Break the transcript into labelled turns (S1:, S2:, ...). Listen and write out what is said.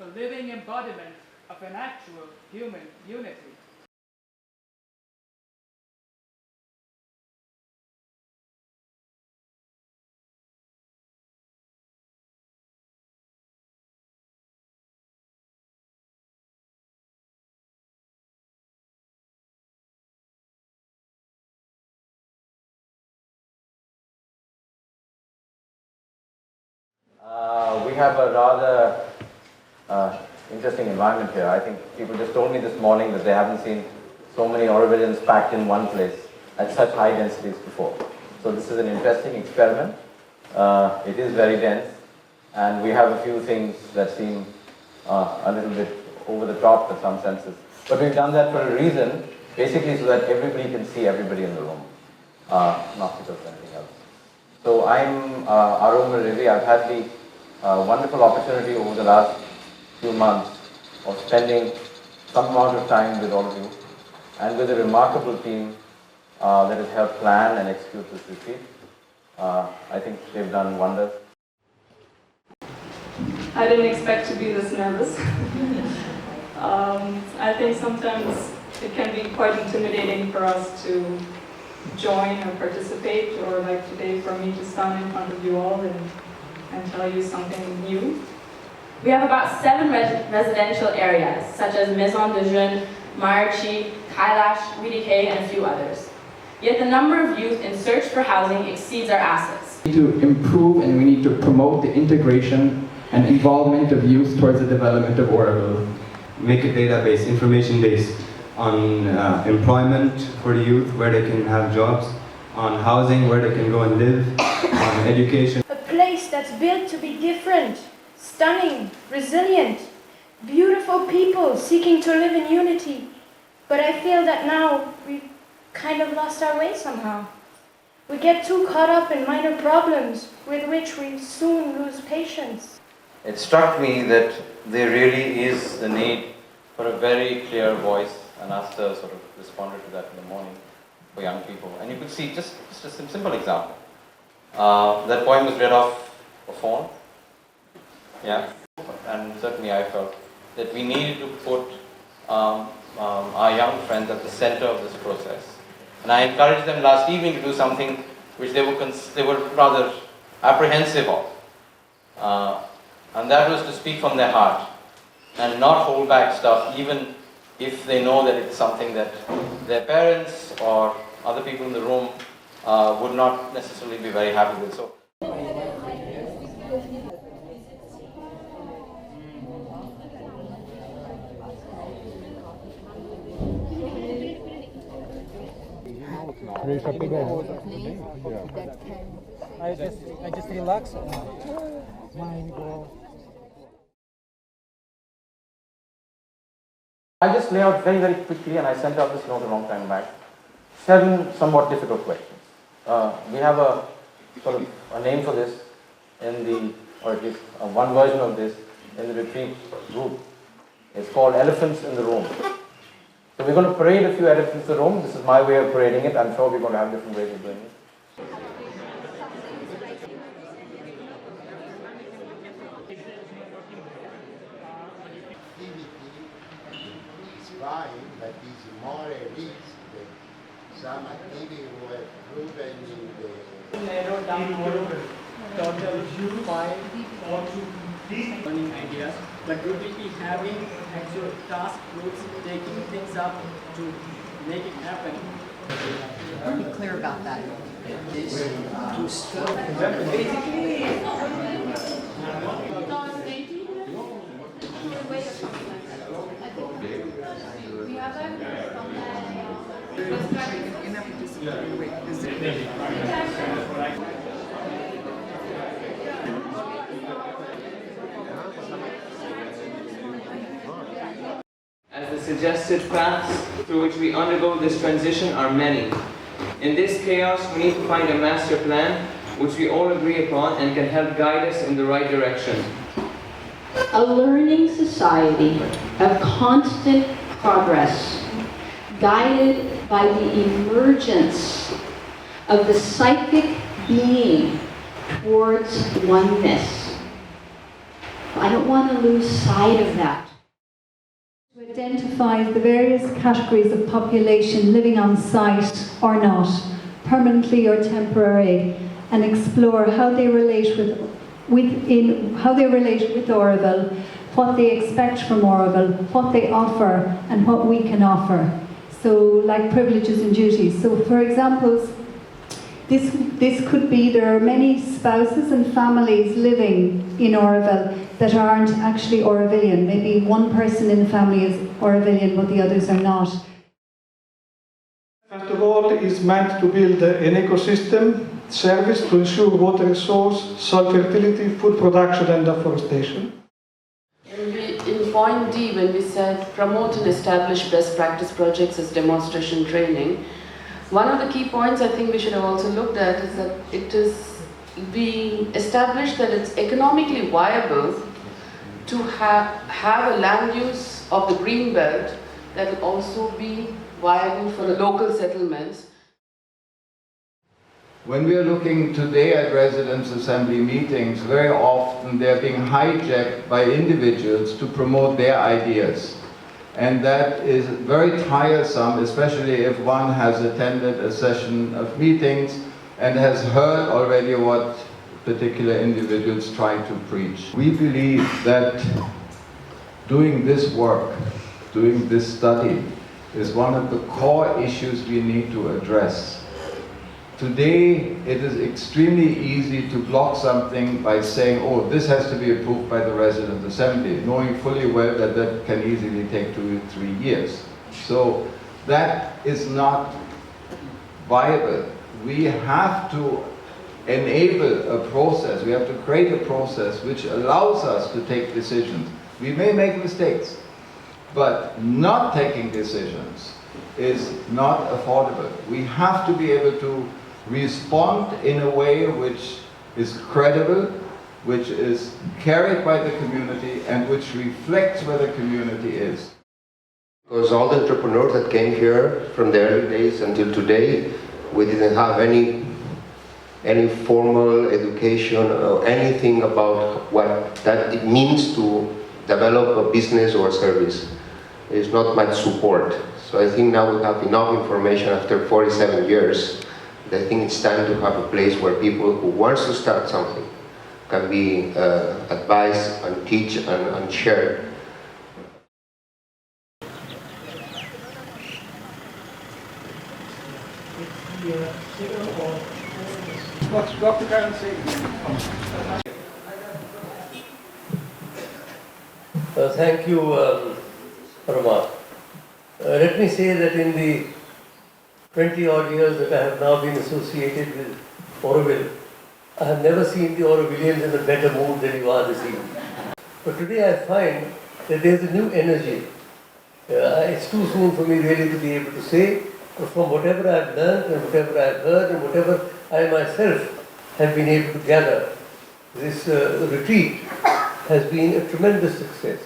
S1: the living embodiment of an actual human unity.
S2: We have a rather interesting environment here. I think people just told me this morning that they haven't seen so many Aurovillians packed in one place at such high densities before. So this is an interesting experiment. It is very dense, and we have a few things that seem a little bit over the top in some senses. But we've done that for a reason, basically so that everybody can see everybody in the room, not because of anything else. So I'm Auroville. I've had the wonderful opportunity over the last few months of spending some amount of time with all of you and with a remarkable team that has helped plan and execute this retreat. I think they've done wonders.
S3: I didn't expect to be this nervous. I think sometimes it can be quite intimidating for us to join or participate, or like today for me to stand in front of you all and tell you something new.
S4: We have about 7 residential areas, such as Maison de Jeunes, Marchi, Kailash, VDK, and a few others. Yet the number of youth in search for housing exceeds our assets.
S5: We need to improve and we need to promote the integration and involvement of youth towards the development of Auroville.
S6: Make a database, information-based, on employment for the youth, where they can have jobs, on housing, where they can go and live, on education.
S7: A place that's built to be different, stunning, resilient, beautiful people seeking to live in unity. But I feel that now we've kind of lost our way somehow. We get too caught up in minor problems with which we soon lose patience.
S2: It struck me that there really is the need for a very clear voice, and Asta sort of responded to that in the morning for young people. And you could see just a simple example. That poem was read off a phone. Yeah, and certainly I felt that we needed to put our young friends at the center of this process. And I encouraged them last evening to do something which they were rather apprehensive of. And that was to speak from their heart and not hold back stuff, even if they know that it's something that their parents or other people in the room would not necessarily be very happy with. So.
S8: I just relax. Mind go.
S2: I just lay out very, very quickly, and I sent out this note a long time back. 7 somewhat difficult questions. We have a sort of a name for this in the, or at least one version of this in the retreat group. It's called Elephants in the Room. So we're going to parade a few elephants in the room. This is my way of parading it. I'm sure we're going to have different ways of doing it.
S9: But is more realistic. Some activities were proven in the...
S1: Narrow down more total 5 or 2 learning ideas, but we will be having actual task groups taking things up to make it happen.
S10: Be clear about that. This to stop.
S11: As the suggested paths through which we undergo this transition are many. In this chaos, we need to find a master plan which we all agree upon and can help guide us in the right direction.
S12: A learning society of constant progress, guided by the emergence of the psychic being towards oneness. I don't want to lose sight of that.
S13: To identify the various categories of population living on site or not, permanently or temporary, and explore how they relate with Auroville, what they expect from Auroville, what they offer, and what we can offer. So, like privileges and duties. So, for example, this could be there are many spouses and families living in Auroville that aren't actually Aurovillian. Maybe one person in the family is Aurovillian, but the others are not.
S14: First of all, is meant to build an ecosystem service to ensure water resource, soil fertility, food production and afforestation.
S15: In point D, when we said promote and establish best practice projects as demonstration training, one of the key points I think we should have also looked at is that it is being established that it's economically viable to have a land use of the green belt that will also be viable for the local settlements.
S16: When we are looking today at residents' assembly meetings, very often they're being hijacked by individuals to promote their ideas. And that is very tiresome, especially if one has attended a session of meetings and has heard already what particular individuals try to preach. We believe that doing this work, doing this study, is one of the core issues we need to address. Today, it is extremely easy to block something by saying, oh, this has to be approved by the resident assembly, knowing fully well that that can easily take 2 to 3 years. So that is not viable. We have to enable a process, we have to create a process which allows us to take decisions. We may make mistakes, but not taking decisions is not affordable. We have to be able to respond in a way which is credible, which is carried by the community, and which reflects where the community is.
S17: Because all the entrepreneurs that came here from the early days until today, we didn't have any formal education or anything about what that it means to develop a business or service. There's not much support. So I think now we have enough information after 47 years. I think it's time to have a place where people who want to start something can be advised and teach and share.
S14: What's Dr. Karen saying?
S18: Thank you, Parama. Let me say that in the 20-odd years that I have now been associated with Auroville, I have never seen the Aurovillians in a better mood than you are this evening. But today I find that there is a new energy. It's too soon for me really to be able to say, but from whatever I have learned and whatever I have heard and whatever I myself have been able to gather, this retreat has been a tremendous success.